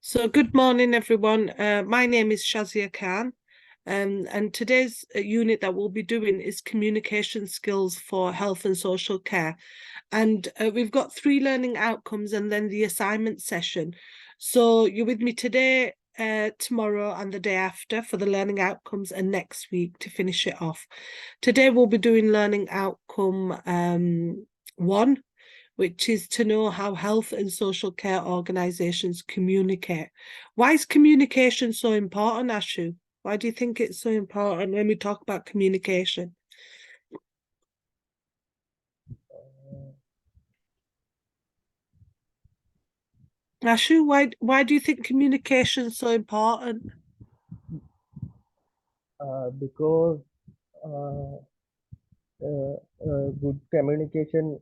So good morning, everyone. My name is Shazia Khan, and today's unit that we'll be doing is communication skills for health and social care. And we've got 3 learning outcomes and then the assignment session. So you're with me today, tomorrow and the day after for the learning outcomes, and next week to finish it off. Today we'll be doing learning outcome 1, which is to know how health and social care organisations communicate. Why is communication so important, Ashu? Why do you think it's so important when we talk about communication? Ashu, why do you think communication is so important? Because good communication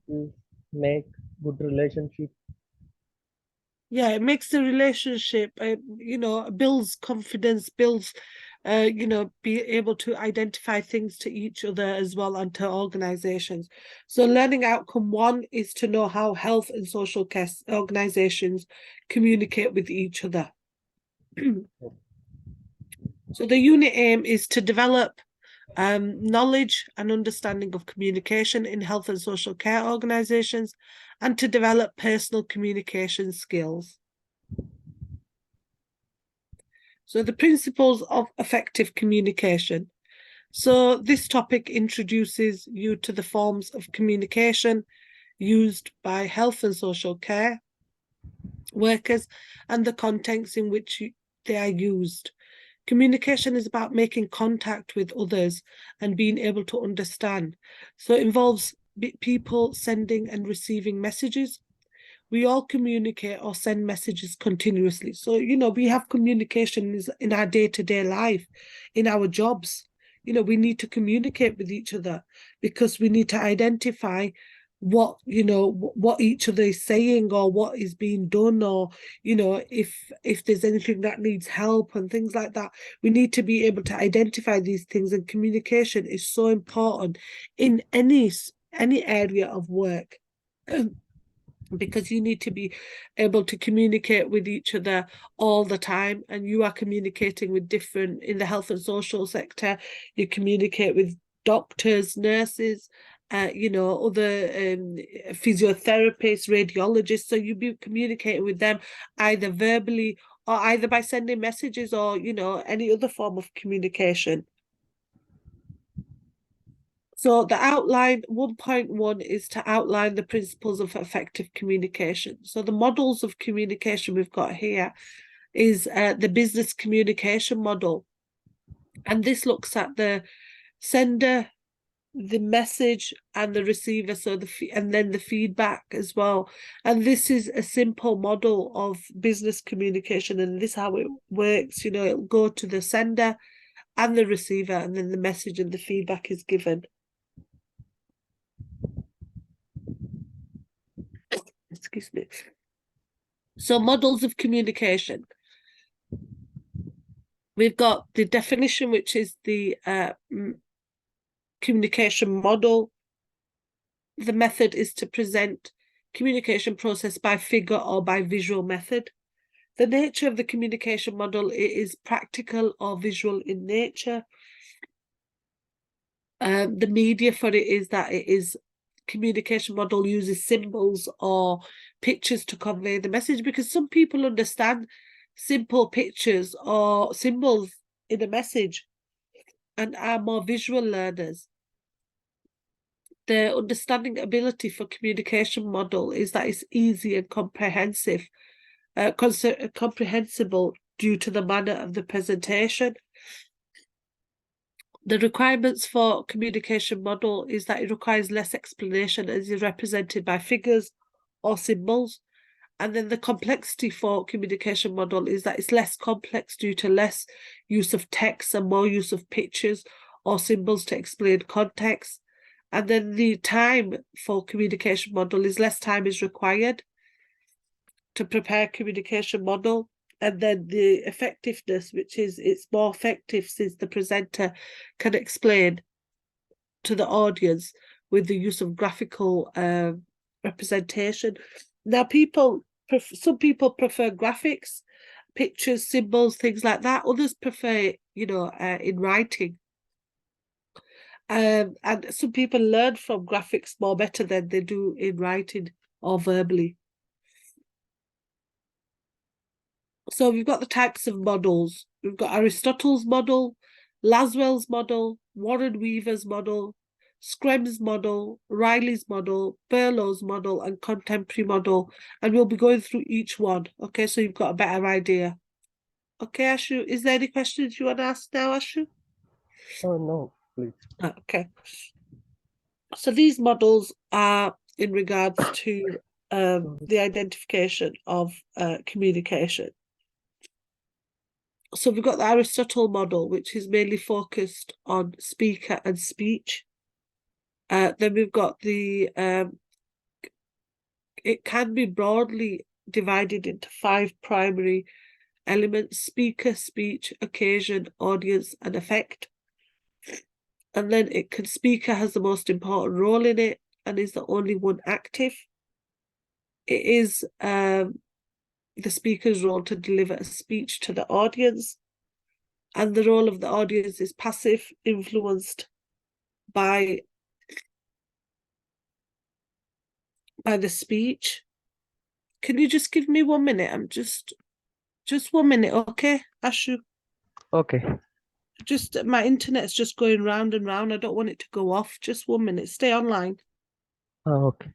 is make good relationship. Yeah, it makes the relationship, builds confidence, builds, be able to identify things to each other as well and to organizations. So learning outcome 1 is to know how health and social care organizations communicate with each other. So the unit aim is to develop knowledge and understanding of communication in health and social care organizations, and to develop personal communication skills. So the principles of effective communication. So this topic introduces you to the forms of communication used by health and social care workers and the contexts in which they are used. Communication is about making contact with others and being able to understand. So it involves people sending and receiving messages. We all communicate or send messages continuously. So, we have communication in our day-to-day life, in our jobs. We need to communicate with each other because we need to identify what each other is saying or what is being done, or if there's anything that needs help and things like that. We need to be able to identify these things, and communication is so important in any area of work. Because you need to be able to communicate with each other all the time, and you are communicating with different, in the health and social sector, you communicate with doctors, nurses, other physiotherapists, radiologists. So you be communicating with them either verbally or either by sending messages or, any other form of communication. So the outline 1.1 is to outline the principles of effective communication. So the models of communication we've got here is the business communication model. And this looks at the sender, the message, and the receiver, so and then the feedback as well. And this is a simple model of business communication, and this is how it works. It'll go to the sender and the receiver, and then the message and the feedback is given. Excuse me. So models of communication. We've got the definition, which is the communication model. The method is to present communication process by figure or by visual method. The nature of the communication model, it is practical or visual in nature. The media for it is that it is communication model uses symbols or pictures to convey the message, because some people understand simple pictures or symbols in a message and are more visual learners. The understanding ability for communication model is that it's easy and comprehensive, comprehensible due to the manner of the presentation. The requirements for communication model is that it requires less explanation as is represented by figures or symbols. And then the complexity for communication model is that it's less complex due to less use of text and more use of pictures or symbols to explain context. And then the time for communication model is less time is required to prepare communication model. And then the effectiveness, which is it's more effective since the presenter can explain to the audience with the use of graphical representation. Now, people some people prefer graphics, pictures, symbols, things like that. Others prefer, in writing. And some people learn from graphics more better than they do in writing or verbally. So we've got the types of models. We've got Aristotle's model, Laswell's model, Warren Weaver's model, Screm's model, Riley's model, Berlow's model, and contemporary model. And we'll be going through each one. Okay, so you've got a better idea. Okay, Ashu, is there any questions you want to ask now, Ashu? Oh, no, please. Okay. So these models are in regards to the identification of communication. So we've got the Aristotle model, which is mainly focused on speaker and speech. Then we've got the, it can be broadly divided into 5 primary elements: speaker, speech, occasion, audience, and effect. And then speaker has the most important role in it and is the only one active. It is the speaker's role to deliver a speech to the audience, and the role of the audience is passive, influenced by the speech. Can you just give me 1 minute? I'm just 1 minute, okay, Ashu? Okay. Just my internet's just going round and round. I don't want it to go off. Just 1 minute. Stay online. Okay.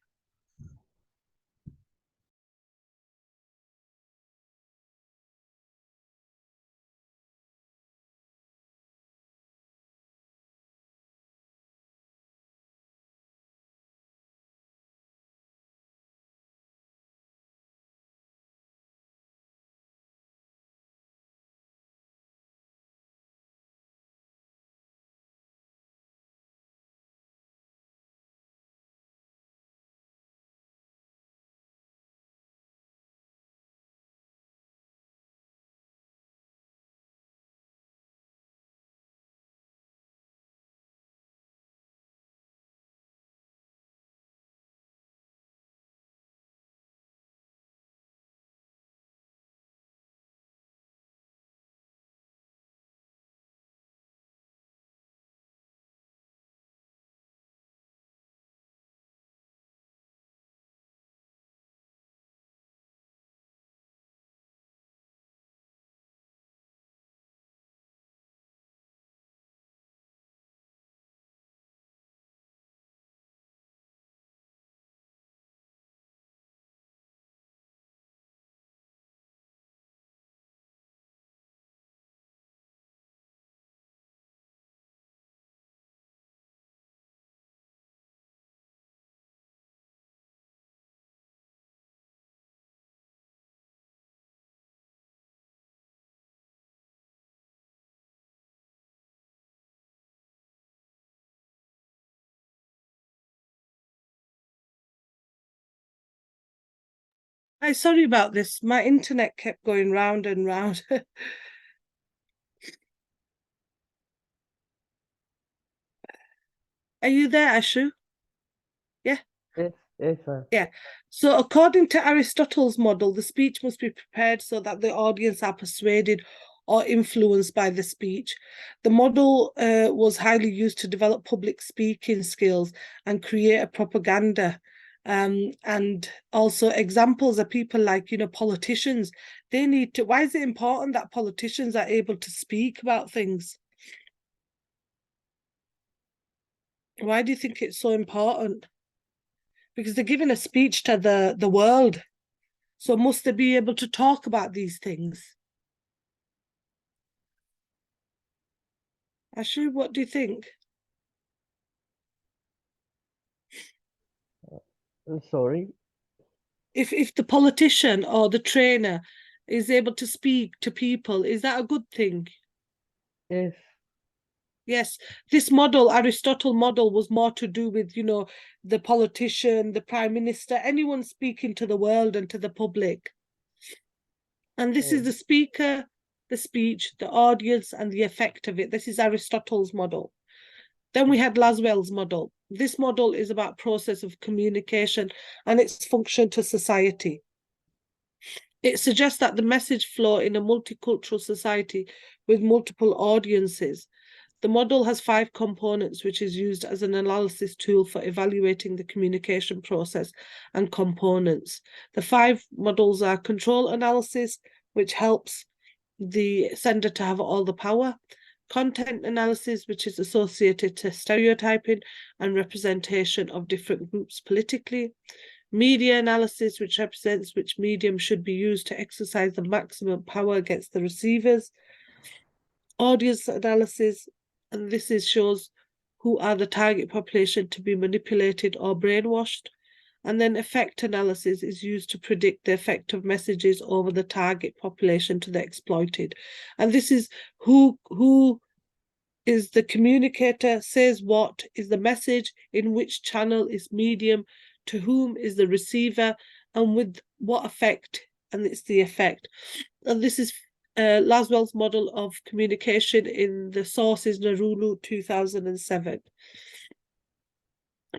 Hi, sorry about this. My internet kept going round and round. Are you there, Ashu? Yeah. Yes, sir. Yeah. So according to Aristotle's model, the speech must be prepared so that the audience are persuaded or influenced by the speech. The model was highly used to develop public speaking skills and create a propaganda. And also examples are people like, politicians. They need to, why is it important that politicians are able to speak about things? Why do you think it's so important? Because they're giving a speech to the world. So must they be able to talk about these things? Ashu, what do you think? I'm sorry. If the politician or the trainer is able to speak to people, is that a good thing? Yes. Yes, this model, Aristotle model, was more to do with, the politician, the prime minister, anyone speaking to the world and to the public. And this is the speaker, the speech, the audience, and the effect of it. This is Aristotle's model. Then we had Laswell's model. This model is about process of communication and its function to society. It suggests that the message flow in a multicultural society with multiple audiences. The model has 5 components, which is used as an analysis tool for evaluating the communication process and components. The 5 models are control analysis, which helps the sender to have all the power; content analysis, which is associated to stereotyping and representation of different groups politically; media analysis, which represents which medium should be used to exercise the maximum power against the receivers; audience analysis, and this shows who are the target population to be manipulated or brainwashed; and then effect analysis is used to predict the effect of messages over the target population to the exploited. And this is who is the communicator, says what is the message, in which channel is medium, to whom is the receiver, and with what effect, and it's the effect. And this is Laswell's model of communication. In the source is Narulu 2007.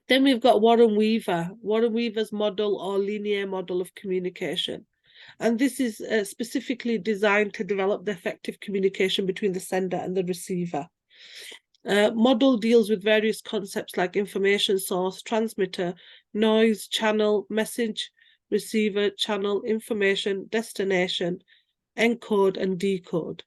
Then we've got Warren Weaver's model or linear model of communication. And this is specifically designed to develop the effective communication between the sender and the receiver. Model deals with various concepts like information source, transmitter, noise, channel, message, receiver, channel, information, destination, encode and decode.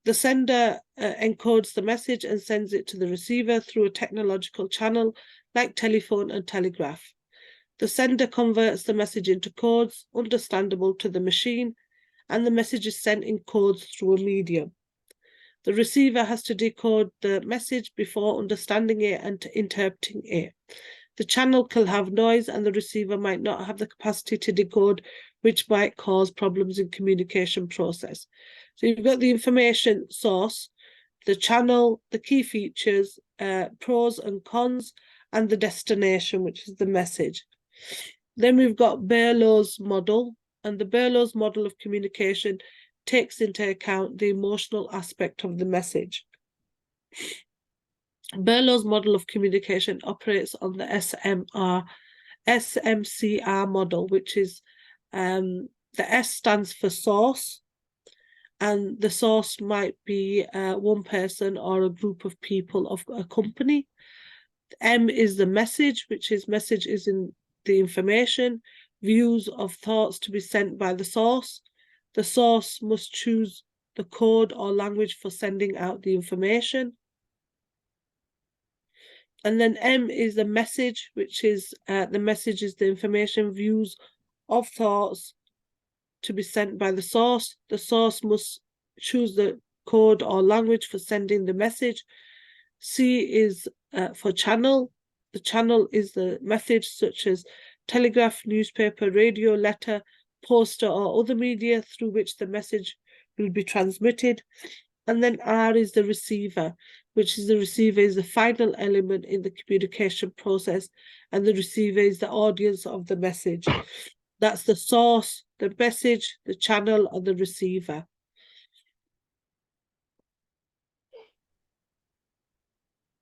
The sender encodes the message and sends it to the receiver through a technological channel like telephone and telegraph. The sender converts the message into codes understandable to the machine, and the message is sent in codes through a medium. The receiver has to decode the message before understanding it and interpreting it. The channel can have noise, and the receiver might not have the capacity to decode, which might cause problems in communication process. So you've got the information source, the channel, the key features, pros and cons, and the destination, which is the message. Then we've got Berlow's model, and the Berlow's model of communication takes into account the emotional aspect of the message. Berlow's model of communication operates on the SMCR model, which is the S stands for source, and the source might be one person or a group of people of a company. M is the message, which is message is in the information, views of thoughts to be sent by the source. The source must choose the code or language for sending out the information. And then M is the message, which is the message is the information, views of thoughts to be sent by the source. The source must choose the code or language for sending the message. C is for channel. The channel is the methods such as telegraph, newspaper, radio, letter, poster, or other media through which the message will be transmitted. And then R is the receiver, which is the final element in the communication process, and the receiver is the audience of the message. That's the source, the message, the channel, and the receiver.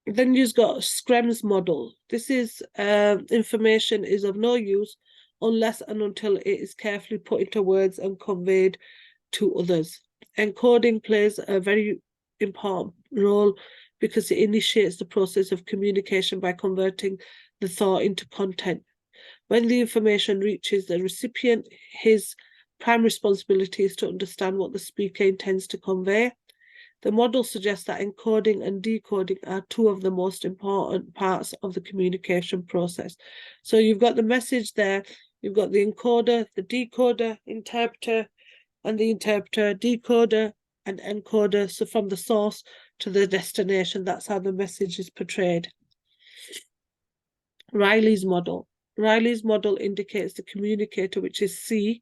Then you've got Screm's model. This is information is of no use unless and until it is carefully put into words and conveyed to others. Encoding plays a very important role because it initiates the process of communication by converting the thought into content. When the information reaches the recipient, his prime responsibility is to understand what the speaker intends to convey. The model suggests that encoding and decoding are two of the most important parts of the communication process. So you've got the message there, you've got the encoder, the decoder, interpreter, and the interpreter, decoder, and encoder. So from the source to the destination, that's how the message is portrayed. Riley's model. Riley's model indicates the communicator, which is C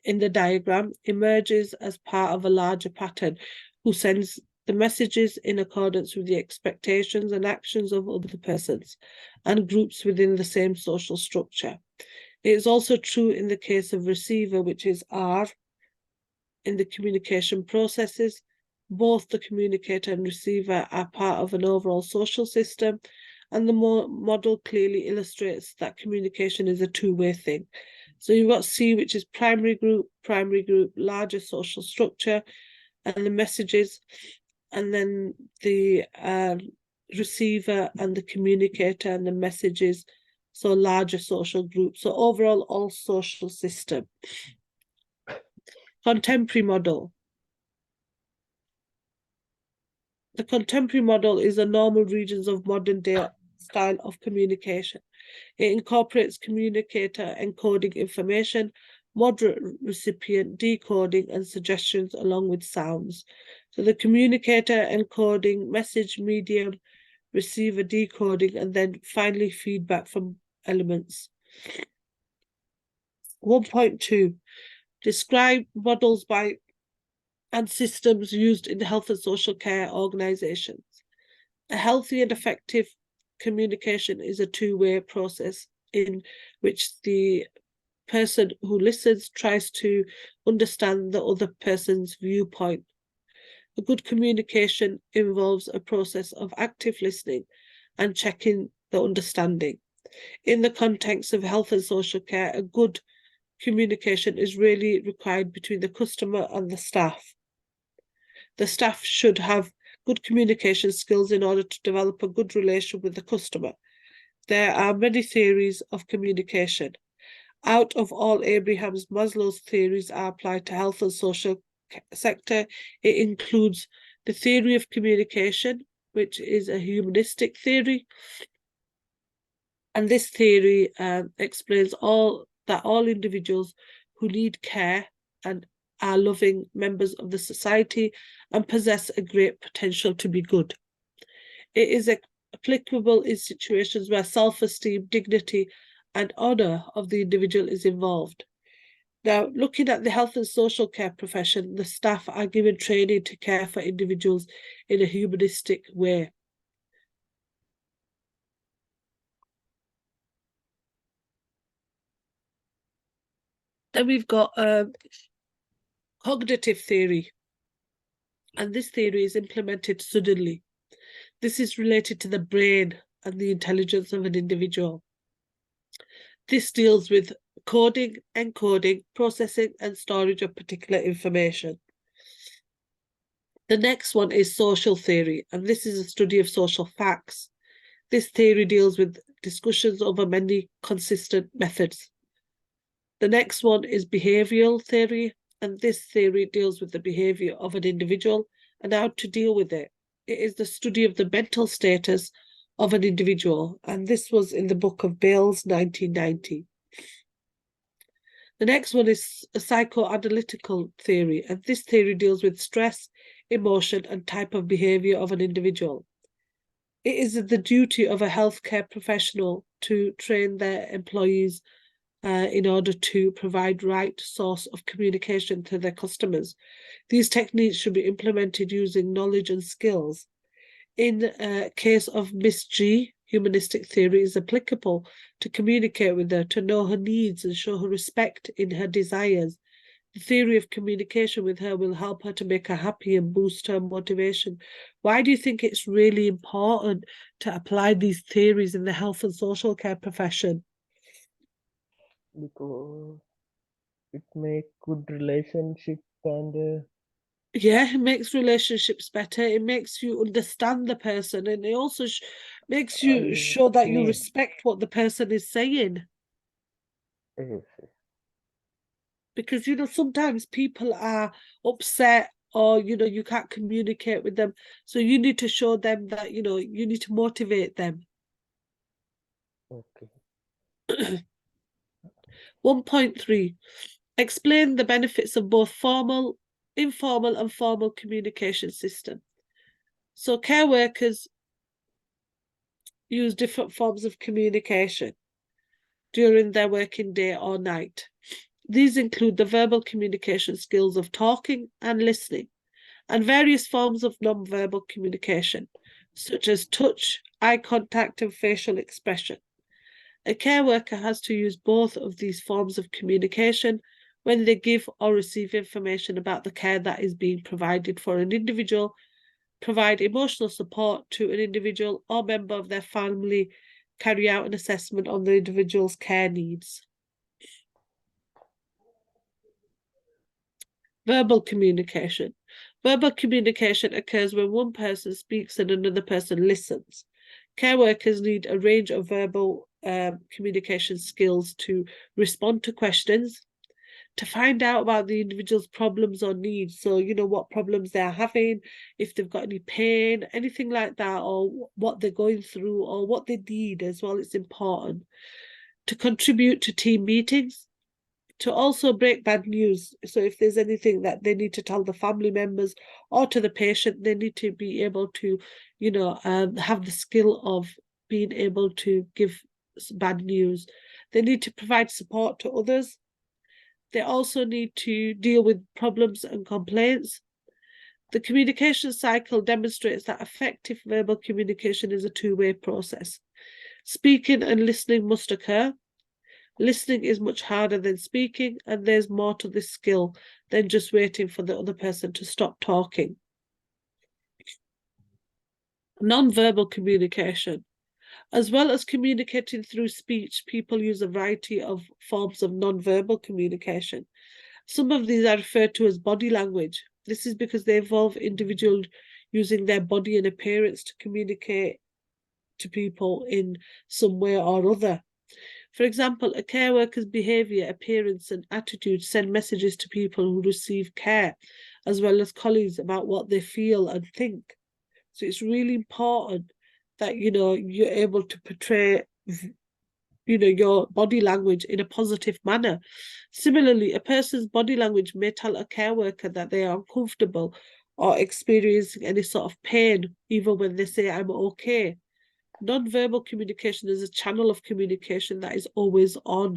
in the diagram, emerges as part of a larger pattern, who sends the messages in accordance with the expectations and actions of other persons and groups within the same social structure. It is also true in the case of receiver, which is R, in the communication processes. Both the communicator and receiver are part of an overall social system, and the model clearly illustrates that communication is a two-way thing. So you've got C, which is primary group, larger social structure, and the messages, and then the receiver and the communicator and the messages, so larger social group. So overall, all social system. Contemporary model. The contemporary model is a normal regions of modern day style of communication. It incorporates communicator encoding information, moderate recipient decoding, and suggestions along with sounds. So the communicator encoding, message medium, receiver decoding, and then finally feedback from elements. 1.2. Describe models by and systems used in health and social care organisations. A healthy and effective communication is a two-way process in which the person who listens tries to understand the other person's viewpoint. A good communication involves a process of active listening and checking the understanding. In the context of health and social care, a good communication is really required between the customer and the staff. The staff should have good communication skills in order to develop a good relation with the customer. There are many theories of communication. Out of all Abraham Maslow's theories are applied to health and social sector, it includes the theory of communication, which is a humanistic theory. And this theory explains that all individuals who need care and are loving members of the society and possess a great potential to be good. It is applicable in situations where self-esteem, dignity, and honour of the individual is involved. Now, looking at the health and social care profession, the staff are given training to care for individuals in a humanistic way. Then we've got cognitive theory, and this theory is implemented suddenly. This is related to the brain and the intelligence of an individual. This deals with coding, encoding, processing, and storage of particular information. The next one is social theory, and this is a study of social facts. This theory deals with discussions over many consistent methods. The next one is behavioral theory, and this theory deals with the behavior of an individual and how to deal with it. It is the study of the mental status of an individual, and this was in the book of Bales, 1990. The next one is a psychoanalytical theory, and this theory deals with stress, emotion, and type of behavior of an individual. It is the duty of a healthcare professional to train their employees in order to provide right source of communication to their customers. These techniques should be implemented using knowledge and skills. In a case of Miss G, humanistic theory is applicable to communicate with her, to know her needs and show her respect in her desires. The theory of communication with her will help her to make her happy and boost her motivation. Why do you think it's really important to apply these theories in the health and social care profession? Because it makes good relationship and Yeah, it makes relationships better. It makes you understand the person, and it also makes you show that you yes, respect what the person is saying. yes, Because, sometimes people are upset or, you can't communicate with them. So you need to show them that, you need to motivate them. okay. 1.3. Explain the benefits of both formal, informal, and formal communication system. So care workers use different forms of communication during their working day or night. These include the verbal communication skills of talking and listening, and various forms of non-verbal communication, such as touch, eye contact, and facial expression. A care worker has to use both of these forms of communication when they give or receive information about the care that is being provided for an individual, provide emotional support to an individual or member of their family, carry out an assessment on the individual's care needs. Verbal communication. Verbal communication occurs when one person speaks and another person listens. Care workers need a range of verbal communication skills to respond to questions, to find out about the individual's problems or needs. So, you know, what problems they're having, if they've got any pain, anything like that, or what they're going through, or what they need as well. It's important. To contribute to team meetings, to also break bad news. So if there's anything that they need to tell the family members or to the patient, they need to be able to, you know, have the skill of being able to give bad news. They need to provide support to others. They also need to deal with problems and complaints. The communication cycle demonstrates that effective verbal communication is a two-way process. Speaking and listening must occur. Listening is much harder than speaking, and there's more to this skill than just waiting for the other person to stop talking. Non-verbal communication. As well as communicating through speech, people use a variety of forms of non-verbal communication. Some of these are referred to as body language. This is because they involve individuals using their body and appearance to communicate to people in some way or other. For example, a care worker's behaviour, appearance and attitude send messages to people who receive care, as well as colleagues about what they feel and think. So it's really important that, you know, you're able to portray, you know, your body language in a positive manner. Similarly, a person's body language may tell a care worker that they are uncomfortable or experiencing any sort of pain, even when they say, I'm okay. Non-verbal communication is a channel of communication that is always on.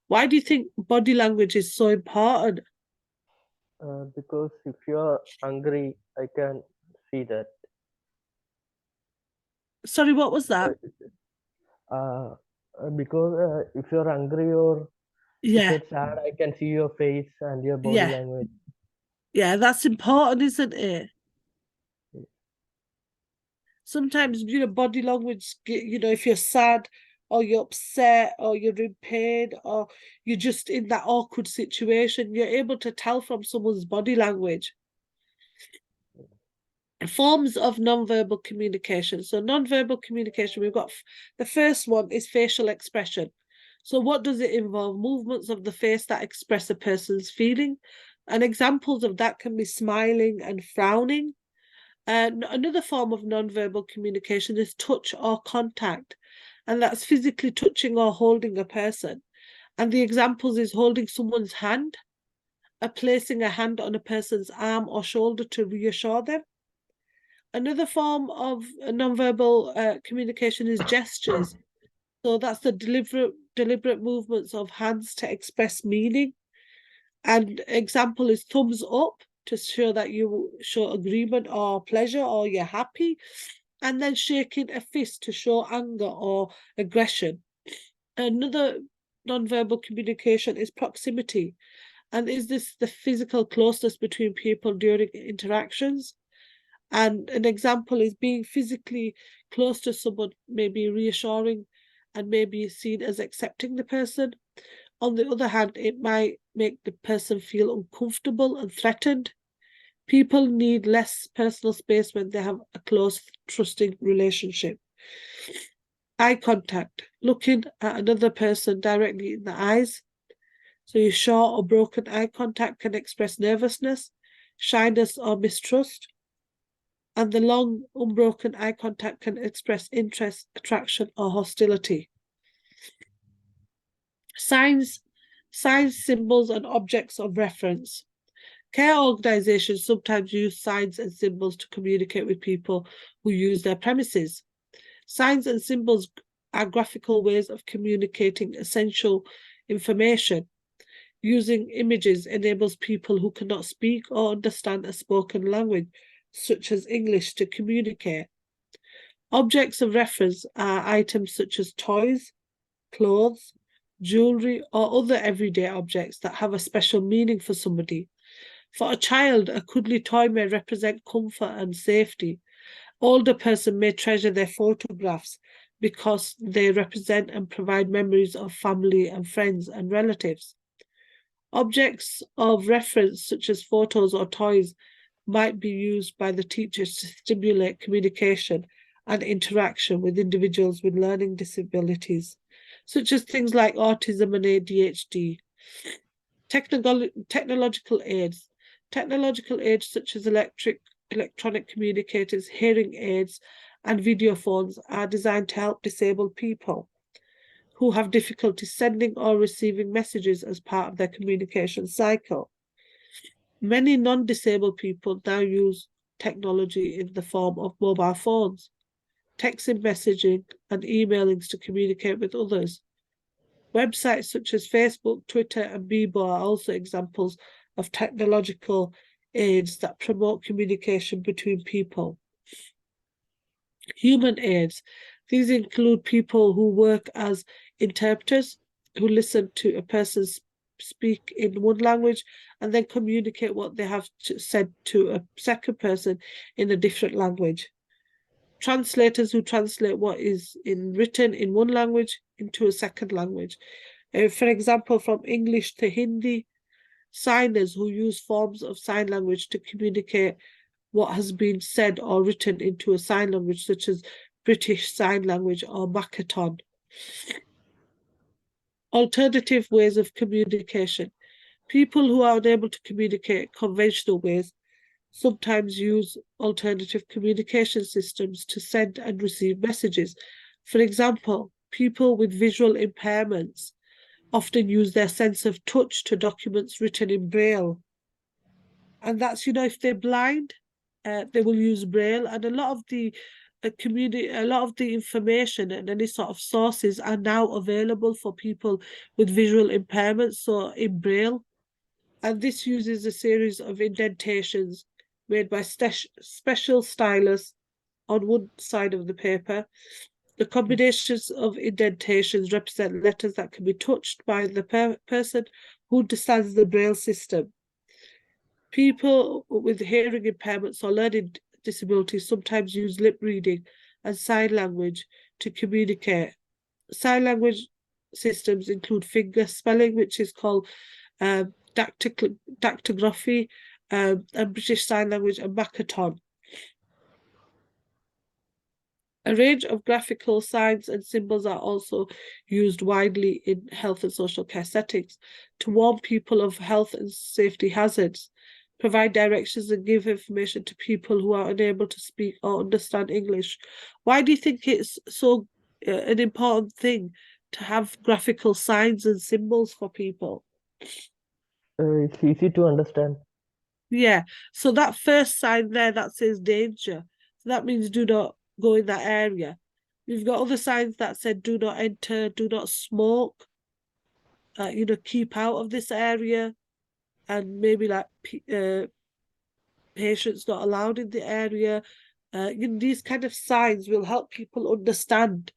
Why do you think body language is so important? Because if you're hungry, I can see that. Sorry, what was that? Because if you're hungry or if Yeah, you're sad, I can see your face and your body yeah, language. yeah, that's important, isn't it? Sometimes, you know, body language, you know, if you're sad or you're upset or you're in pain or you're just in that awkward situation, you're able to tell from someone's body language. Forms of non-verbal communication. So non-verbal communication, we've got the first one is facial expression. So what does it involve? Movements of the face that express a person's feeling. And examples of that can be smiling and frowning. Another form of non-verbal communication is touch or contact, and that's physically touching or holding a person. And the examples is holding someone's hand, placing a hand on a person's arm or shoulder to reassure them. Another form of non-verbal communication is gestures. So that's the deliberate movements of hands to express meaning. And example is thumbs up to show that you show agreement or pleasure or you're happy. And then shaking a fist to show anger or aggression. Another non-verbal communication is proximity. And is this the physical closeness between people during interactions? And an example is being physically close to someone may be reassuring and may be seen as accepting the person. On the other hand, it might make the person feel uncomfortable and threatened. People need less personal space when they have a close, trusting relationship. Eye contact, looking at another person directly in the eyes. So your short or broken eye contact can express nervousness, shyness, or mistrust. And the long, unbroken eye contact can express interest, attraction, or hostility. Signs, symbols, and objects of reference. Care organisations sometimes use signs and symbols to communicate with people who use their premises. Signs and symbols are graphical ways of communicating essential information. Using images enables people who cannot speak or understand a spoken language, such as English, to communicate. Objects of reference are items such as toys, clothes, jewellery, or other everyday objects that have a special meaning for somebody. For a child, a cuddly toy may represent comfort and safety. Older person may treasure their photographs because they represent and provide memories of family and friends and relatives. Objects of reference, such as photos or toys, might be used by the teachers to stimulate communication and interaction with individuals with learning disabilities, such as things like autism and ADHD. Technological aids. Technological aids such as electronic communicators, hearing aids, and video phones are designed to help disabled people who have difficulty sending or receiving messages as part of their communication cycle. Many non-disabled people now use technology in the form of mobile phones, texting messaging, and emailing to communicate with others. Websites such as Facebook, Twitter, and Bebo are also examples of technological aids that promote communication between people. Human aids. These include people who work as interpreters, who listen to a person speak in one language and then communicate what they have said to a second person in a different language. Translators who translate what is written in one language into a second language. For example, from English to Hindi. Signers who use forms of sign language to communicate what has been said or written into a sign language, such as British Sign Language or Makaton. Alternative ways of communication. People who are unable to communicate conventional ways sometimes use alternative communication systems to send and receive messages. For example, people with visual impairments often use their sense of touch to documents written in Braille. And that's, if they're blind, they will use Braille. And a lot of the information and any sort of sources are now available for people with visual impairments, so in Braille. And this uses a series of indentations made by special stylus on one side of the paper. The combinations of indentations represent letters that can be touched by the person who understands the Braille system. People with hearing impairments or learning disabilities sometimes use lip reading and sign language to communicate. Sign language systems include finger spelling, which is called dactylography, and British Sign Language and Makaton. A range of graphical signs and symbols are also used widely in health and social care settings to warn people of health and safety hazards, provide directions and give information to people who are unable to speak or understand English. Why do you think it's so an important thing to have graphical signs and symbols for people? It's easy to understand. Yeah, so that first sign there that says danger, so that means do not go in that area. We've got other signs that said do not enter, do not smoke, keep out of this area, and maybe like patients not allowed in the area. These kind of signs will help people understand,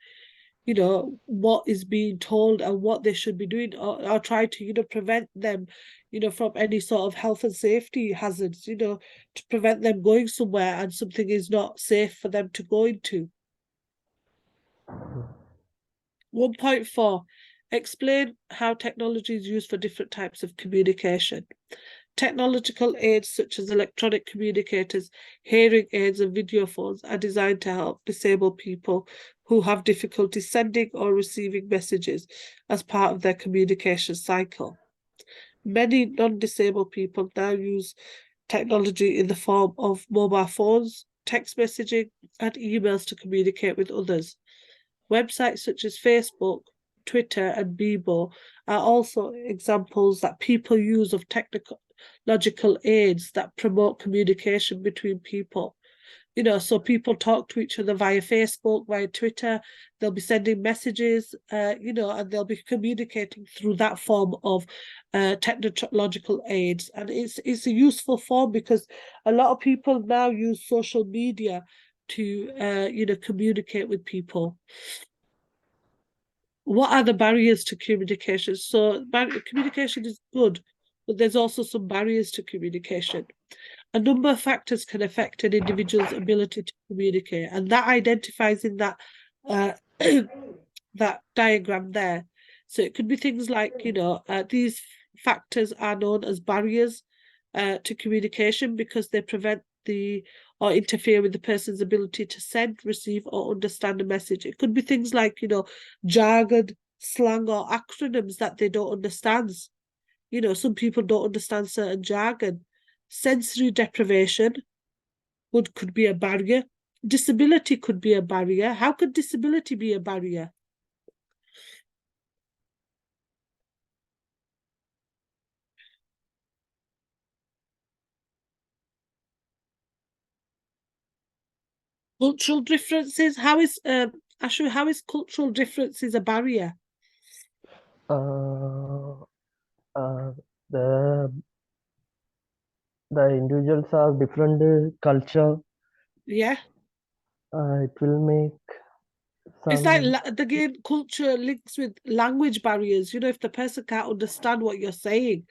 what is being told and what they should be doing, or try to, prevent them, from any sort of health and safety hazards, to prevent them going somewhere and something is not safe for them to go into. 1.4, explain how technology is used for different types of communication. Technological aids such as electronic communicators, hearing aids, and video phones are designed to help disabled people who have difficulty sending or receiving messages as part of their communication cycle. Many non-disabled people now use technology in the form of mobile phones, text messaging, and emails to communicate with others. Websites such as Facebook, Twitter, and Bebo are also examples that people use of technological aids that promote communication between people. So people talk to each other via Facebook, via Twitter, they'll be sending messages, and they'll be communicating through that form of technological aids. And it's a useful form because a lot of people now use social media to, communicate with people. What are the barriers to communication? So communication is good, but there's also some barriers to communication. A number of factors can affect an individual's ability to communicate, and that identifies in that that diagram there. So it could be things like, these factors are known as barriers to communication because they prevent or interfere with the person's ability to send, receive, or understand a message. It could be things like, jargon, slang, or acronyms that they don't understand. Some people don't understand certain jargon. Sensory deprivation could be a barrier. Disability could be a barrier. How could disability be a barrier? Cultural differences. How is Ashu, how is cultural differences a barrier? Uh, the individuals have different culture. Yeah. It will make It's like some. again, culture links with language barriers. If the person can't understand what you're saying,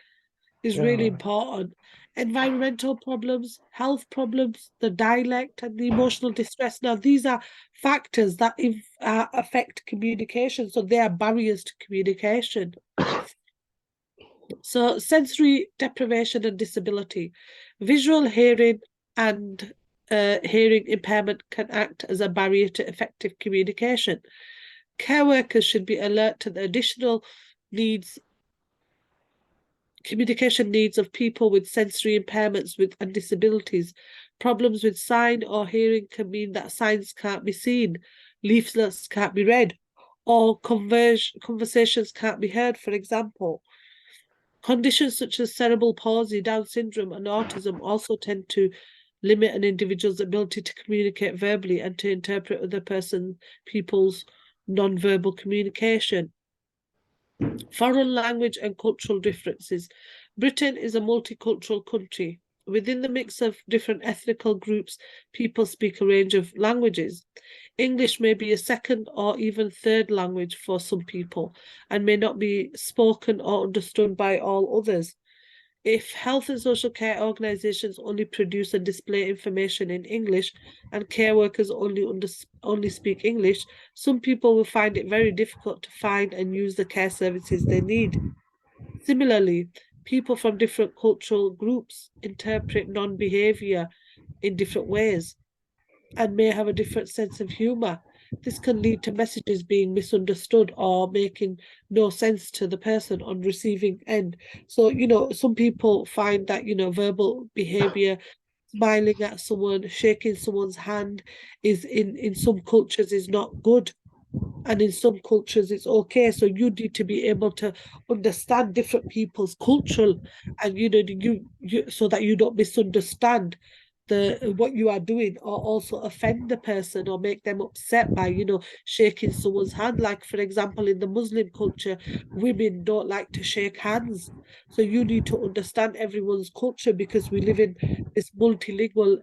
is really Yeah, important. Environmental problems, health problems, the dialect, and the emotional distress. Now, these are factors that affect communication, so they are barriers to communication. So, sensory deprivation and disability, visual, hearing, and hearing impairment can act as a barrier to effective communication. Care workers should be alert to the additional communication needs of people with sensory impairments and disabilities. Problems with sign or hearing can mean that signs can't be seen, leaflets can't be read, or conversations can't be heard, for example. Conditions such as cerebral palsy, Down syndrome, and autism also tend to limit an individual's ability to communicate verbally and to interpret other people's non-verbal communication. Foreign language and cultural differences. Britain is a multicultural country. Within the mix of different ethnical groups, people speak a range of languages. English may be a second or even third language for some people and may not be spoken or understood by all others. If health and social care organisations only produce and display information in English and care workers only speak English, some people will find it very difficult to find and use the care services they need. Similarly, people from different cultural groups interpret non-behaviour in different ways and may have a different sense of humour. This can lead to messages being misunderstood or making no sense to the person on receiving end. So, some people find that, verbal behaviour, smiling at someone, shaking someone's hand is in some cultures is not good. And in some cultures it's okay. So you need to be able to understand different people's culture and you so that you don't misunderstand what you are doing or also offend the person or make them upset by shaking someone's hand. Like, for example, in the Muslim culture, women don't like to shake hands, so you need to understand everyone's culture because we live in this multilingual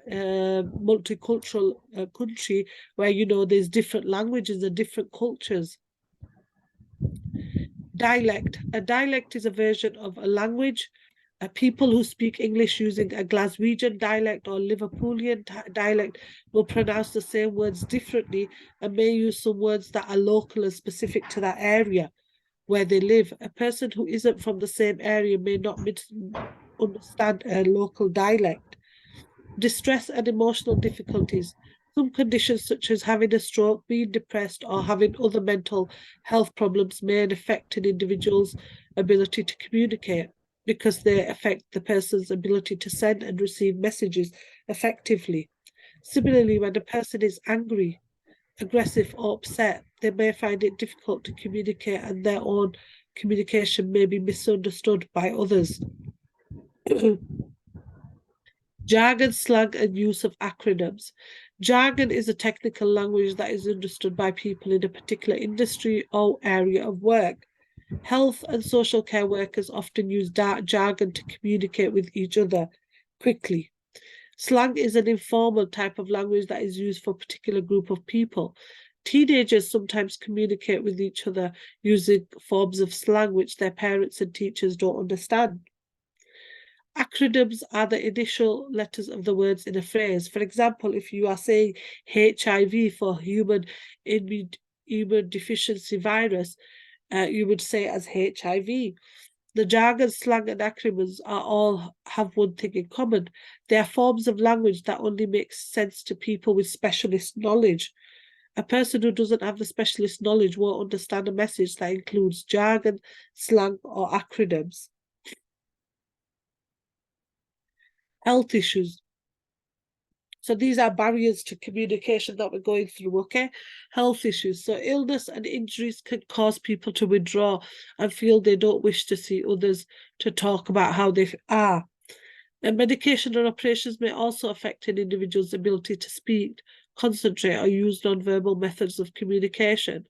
multicultural country where there's different languages and different cultures. Dialect. A dialect is a version of a language. People who speak English using a Glaswegian dialect or Liverpoolian dialect will pronounce the same words differently and may use some words that are local and specific to that area where they live. A person who isn't from the same area may not understand a local dialect. Distress and emotional difficulties. Some conditions, such as having a stroke, being depressed, or having other mental health problems, may affect an individual's ability to communicate because they affect the person's ability to send and receive messages effectively. Similarly, when a person is angry, aggressive, or upset, they may find it difficult to communicate, and their own communication may be misunderstood by others. Jargon, slang, and use of acronyms. Jargon is a technical language that is understood by people in a particular industry or area of work. Health and social care workers often use jargon to communicate with each other quickly. Slang is an informal type of language that is used for a particular group of people. Teenagers sometimes communicate with each other using forms of slang which their parents and teachers don't understand. Acronyms are the initial letters of the words in a phrase. For example, if you are saying HIV for human immunodeficiency virus, you would say as HIV. The jargon, slang, and acronyms have one thing in common. They are forms of language that only make sense to people with specialist knowledge. A person who doesn't have the specialist knowledge won't understand a message that includes jargon, slang, or acronyms. Health issues. So these are barriers to communication that we're going through, okay? Health issues. So illness and injuries can cause people to withdraw and feel they don't wish to see others to talk about how they are. And medication and operations may also affect an individual's ability to speak, concentrate, or use non-verbal methods of communication.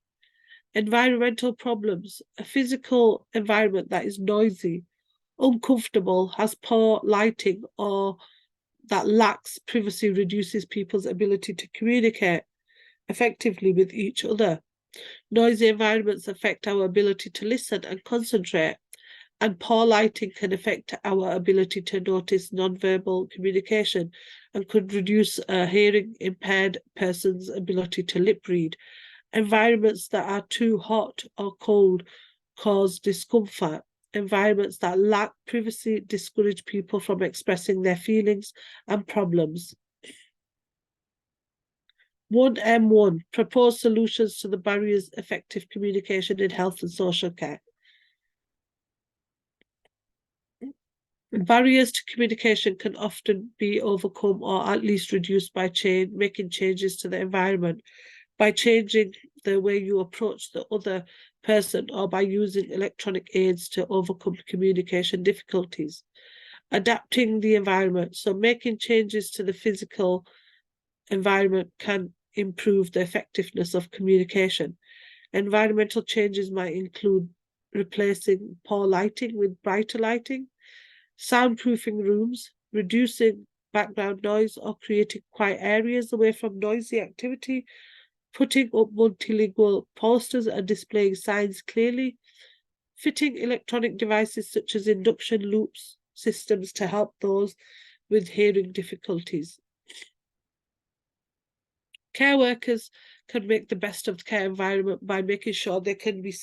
Environmental problems. A physical environment that is noisy, uncomfortable, has poor lighting, or that lacks privacy reduces people's ability to communicate effectively with each other. Noisy environments affect our ability to listen and concentrate, and poor lighting can affect our ability to notice non-verbal communication and could reduce a hearing impaired person's ability to lip read. Environments that are too hot or cold cause discomfort. Environments that lack privacy discourage people from expressing their feelings and problems. 1M1, propose solutions to the barriers effective communication in health and social care. Barriers to communication can often be overcome or at least reduced by making changes to the environment, by changing the way you approach the other person, or by using electronic aids to overcome communication difficulties. Adapting the environment. So making changes to the physical environment can improve the effectiveness of communication. Environmental changes might include replacing poor lighting with brighter lighting, soundproofing rooms, reducing background noise, or creating quiet areas away from noisy activity, putting up multilingual posters and displaying signs clearly, fitting electronic devices such as induction loops systems to help those with hearing difficulties. Care workers can make the best of the care environment by making sure they can be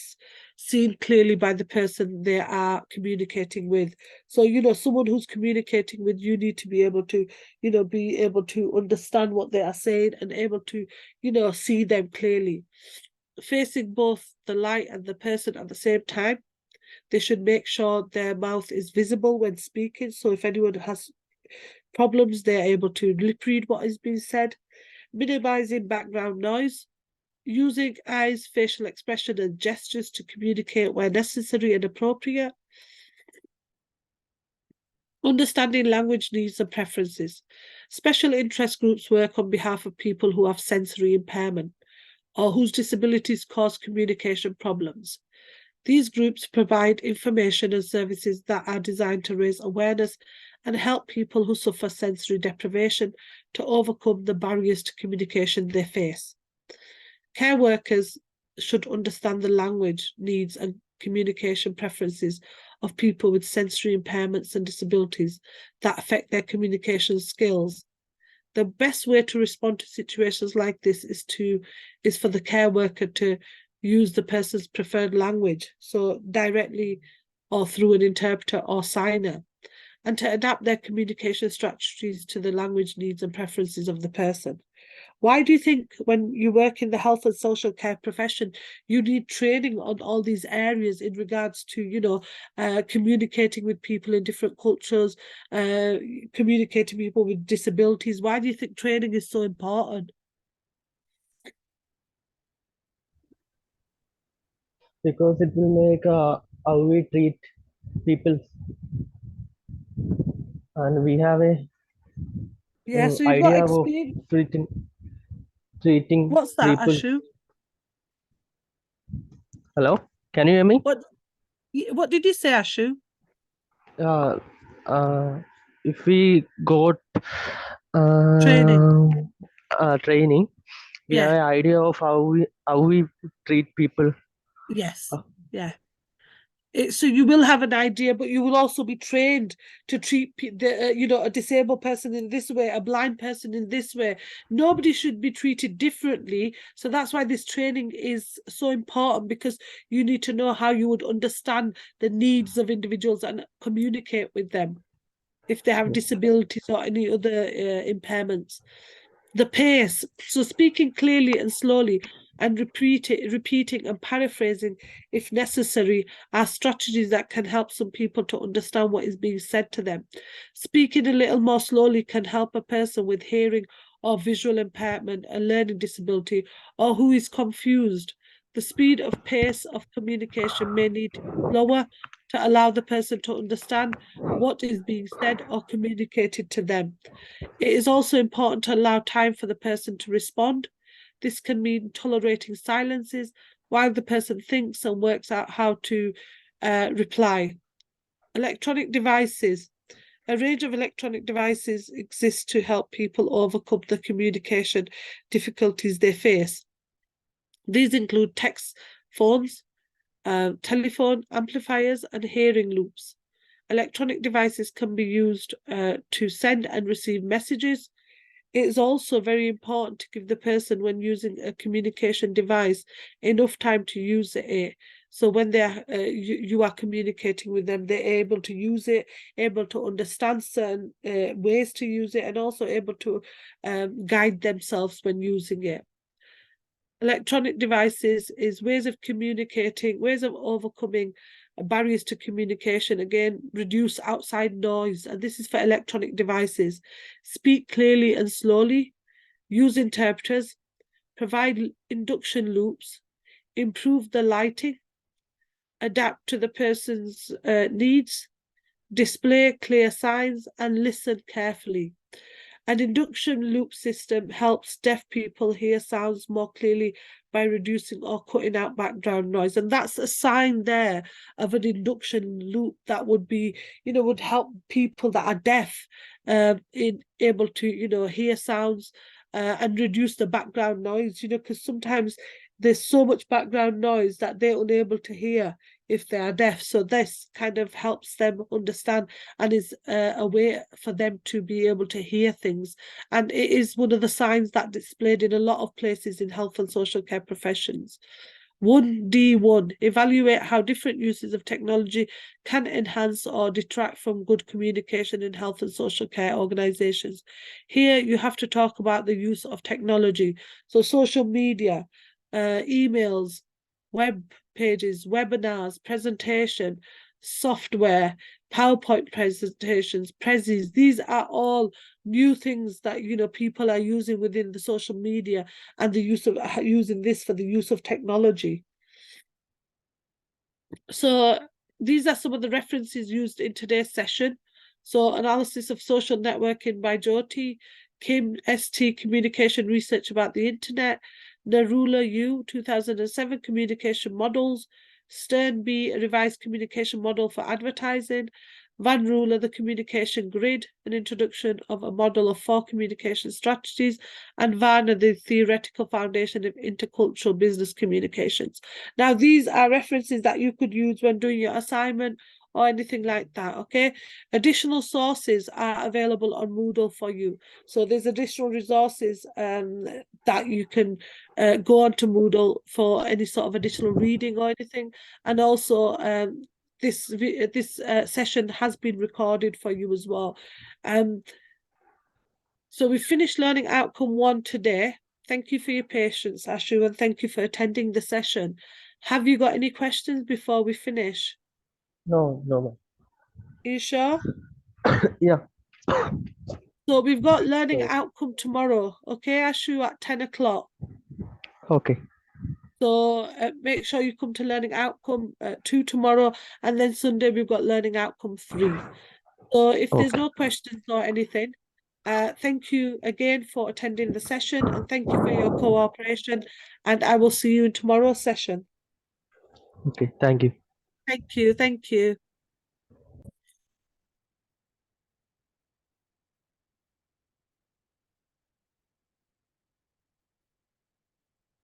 seen clearly by the person they are communicating with. So, someone who's communicating with you need to be able to, be able to understand what they are saying and able to, see them clearly. Facing both the light and the person at the same time. They should make sure their mouth is visible when speaking. So if anyone has problems, they're able to lip read what is being said. Minimizing background noise, using eyes, facial expression, and gestures to communicate where necessary and appropriate. Understanding language needs and preferences. Special interest groups work on behalf of people who have sensory impairment or whose disabilities cause communication problems. These groups provide information and services that are designed to raise awareness and help people who suffer sensory deprivation to overcome the barriers to communication they face. Care workers should understand the language needs and communication preferences of people with sensory impairments and disabilities that affect their communication skills. The best way to respond to situations like this is for the care worker to use the person's preferred language, so directly or through an interpreter or signer, and to adapt their communication strategies to the language needs and preferences of the person. Why do you think when you work in the health and social care profession, you need training on all these areas in regards to, communicating with people in different cultures, communicating with people with disabilities? Why do you think training is so important? Because it will make how we treat people, and we have a Yeah, so you've got idea of experience. treating What's that, people. Ashu? Hello, can you hear me? What did you say, Ashu? uh, if we got Training. training, we have Yeah. an idea of how we treat people. Yes. Yeah. So you will have an idea, but you will also be trained to treat a disabled person in this way, a blind person in this way. Nobody should be treated differently. So that's why this training is so important, because you need to know how you would understand the needs of individuals and communicate with them if they have disabilities or any other impairments. The pace, so speaking clearly and slowly and repeating and paraphrasing if necessary, are strategies that can help some people to understand what is being said to them. Speaking a little more slowly can help a person with hearing or visual impairment, a learning disability, or who is confused. The speed of pace of communication may need to be slower to allow the person to understand what is being said or communicated to them. It is also important to allow time for the person to respond. This can mean tolerating silences while the person thinks and works out how to reply. Electronic devices. A range of electronic devices exist to help people overcome the communication difficulties they face. These include text phones, telephone amplifiers, and hearing loops. Electronic devices can be used to send and receive messages. It is also very important to give the person, when using a communication device, enough time to use it. So when you are communicating with them, they're able to use it, able to understand certain ways to use it, and also able to guide themselves when using it. Electronic devices is ways of communicating, ways of overcoming barriers to communication. Again, reduce outside noise, and this is for electronic devices. Speak clearly and slowly, use interpreters, provide induction loops, improve the lighting, adapt to the person's needs, display clear signs, and listen carefully. An induction loop system helps deaf people hear sounds more clearly by reducing or cutting out background noise. And that's a sign there of an induction loop that would be, would help people that are deaf in able to, hear sounds and reduce the background noise, because sometimes there's so much background noise that they're unable to hear if they are deaf. So this kind of helps them understand and is a way for them to be able to hear things. And it is one of the signs that displayed in a lot of places in health and social care professions. 1D1, evaluate how different uses of technology can enhance or detract from good communication in health and social care organizations. Here you have to talk about the use of technology. So social media, emails, web pages, webinars, presentation, software, PowerPoint presentations, prezzies. These are all new things that people are using within the social media, and the use of using this for the use of technology. So these are some of the references used in today's session. So analysis of social networking by Jyoti, Kim ST, communication research about the internet, Narula U, 2007, communication models, Stern B, a revised communication model for advertising, Van Ruler, the communication grid, an introduction of a model of 4 communication strategies, and Varner, the theoretical foundation of intercultural business communications. Now, these are references that you could use when doing your assignment or anything like that, okay? Additional sources are available on Moodle for you. So there's additional resources that you can go onto Moodle for any sort of additional reading or anything. And also this session has been recorded for you as well. So we finished learning outcome 1 today. Thank you for your patience, Ashu, and thank you for attending the session. Have you got any questions before we finish? No. Are you sure? Yeah. So we've got learning outcome tomorrow, okay, Ashu, at 10 o'clock. Okay. So make sure you come to learning outcome 2 tomorrow, and then Sunday we've got learning outcome 3. So if there's no questions or anything, thank you again for attending the session, and thank you for your cooperation, and I will see you in tomorrow's session. Okay. Thank you. Thank you.